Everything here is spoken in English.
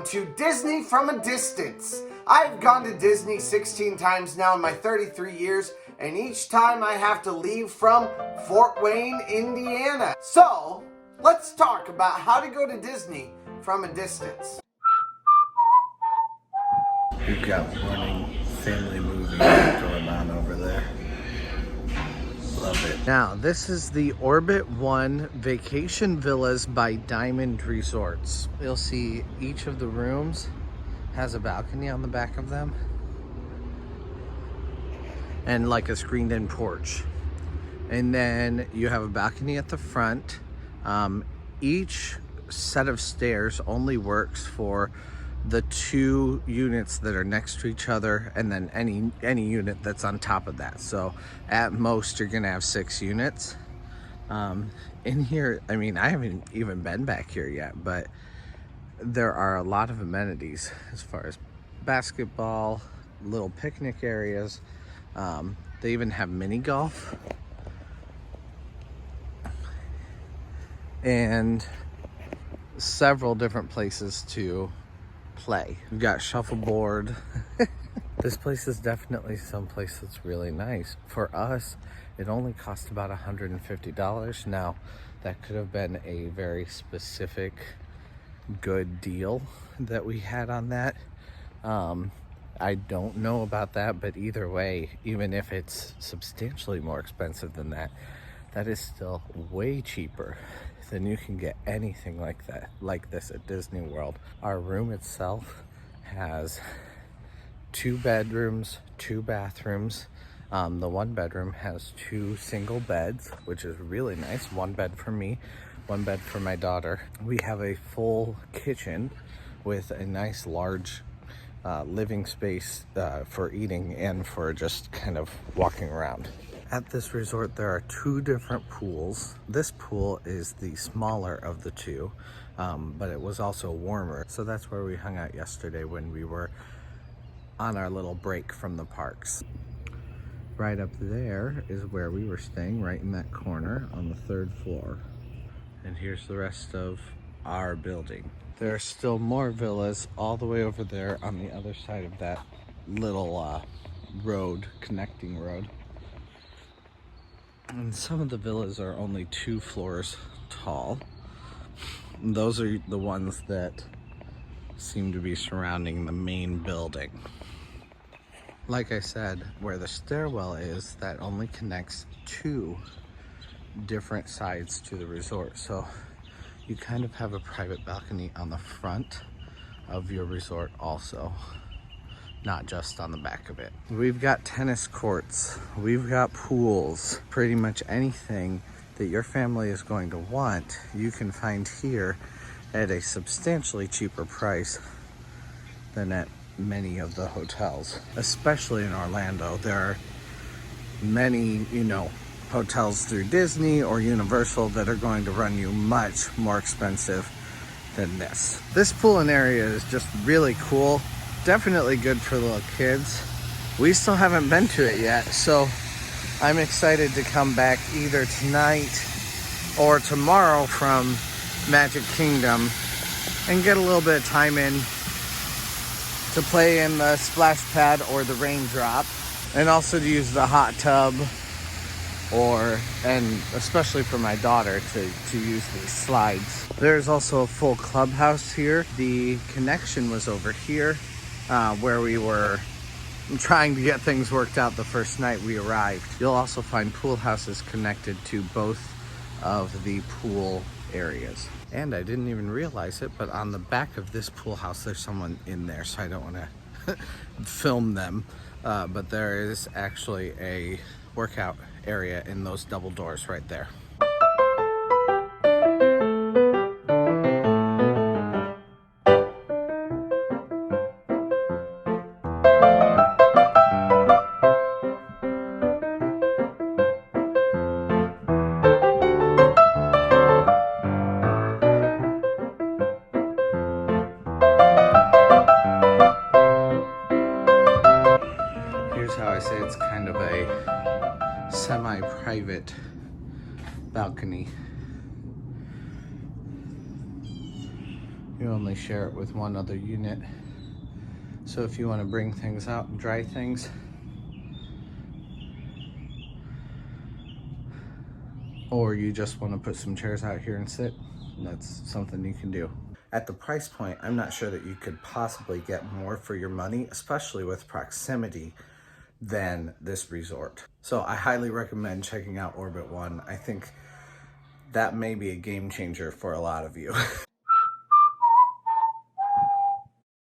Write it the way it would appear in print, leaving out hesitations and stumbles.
to Disney from a distance. I've gone to Disney 16 times now in my 33 years, and each time I have to leave from Fort Wayne, Indiana. So, let's talk about how to go to Disney from a distance. We've got morning family movie going on over there. Love it. Now, this is the Orbit 1 Vacation Villas by Diamond Resorts. You'll see each of the rooms has a balcony on the back of them and like a screened in porch. And then you have a balcony at the front. Each set of stairs only works for the 2 units that are next to each other, and then any unit that's on top of that. So at most you're gonna have 6 units. In here, I mean, I haven't even been back here yet, but there are a lot of amenities as far as basketball, little picnic areas. They even have mini golf and several different places to play. We've got shuffleboard. This place is definitely someplace that's really nice. For us, it only cost about $150. Now, that could have been a very specific good deal that we had on that. I don't know about that, but either way, even if it's substantially more expensive than that, that is still way cheaper than you can get anything like this at Disney World. Our room itself has 2 bedrooms, 2 bathrooms. The 1 bedroom has 2 single beds, which is really nice. 1 bed for me, 1 bed for my daughter. We have a full kitchen with a nice large living space for eating and for just kind of walking around. At this resort, there are 2 different pools. This pool is the smaller of the 2, but it was also warmer. So that's where we hung out yesterday when we were on our little break from the parks. Right up there is where we were staying, right in that corner on the 3rd floor. And here's the rest of our building. There are still more villas all the way over there on the other side of that little connecting road. And some of the villas are only 2 floors tall. And those are the ones that seem to be surrounding the main building. Like I said, where the stairwell is, that only connects 2 different sides to the resort. So you kind of have a private balcony on the front of your resort also, not just on the back of it. We've got tennis courts, we've got pools, pretty much anything that your family is going to want, you can find here at a substantially cheaper price than at many of the hotels. Especially in Orlando, there are many, hotels through Disney or Universal that are going to run you much more expensive than this. This pool and area is just really cool. Definitely good for little kids. We still haven't been to it yet, so I'm excited to come back either tonight or tomorrow from Magic Kingdom and get a little bit of time in to play in the splash pad or the raindrop, and also to use the hot tub, and especially for my daughter to use these slides. There's also a full clubhouse here. The connection was over here, where we were trying to get things worked out the first night we arrived. You'll also find pool houses connected to both of the pool areas. And I didn't even realize it, but on the back of this pool house, there's someone in there, so I don't want to film them. But there is actually a workout area in those double doors right there. How I say it's kind of a semi-private balcony. You You only share it with one other unit. So if you want to bring things out and dry things, or you just want to put some chairs out here and sit, that's something you can do. At the price point, I'm not sure that you could possibly get more for your money, especially with proximity, than this resort. So I highly recommend checking out Orbit One. I think that may be a game changer for a lot of you.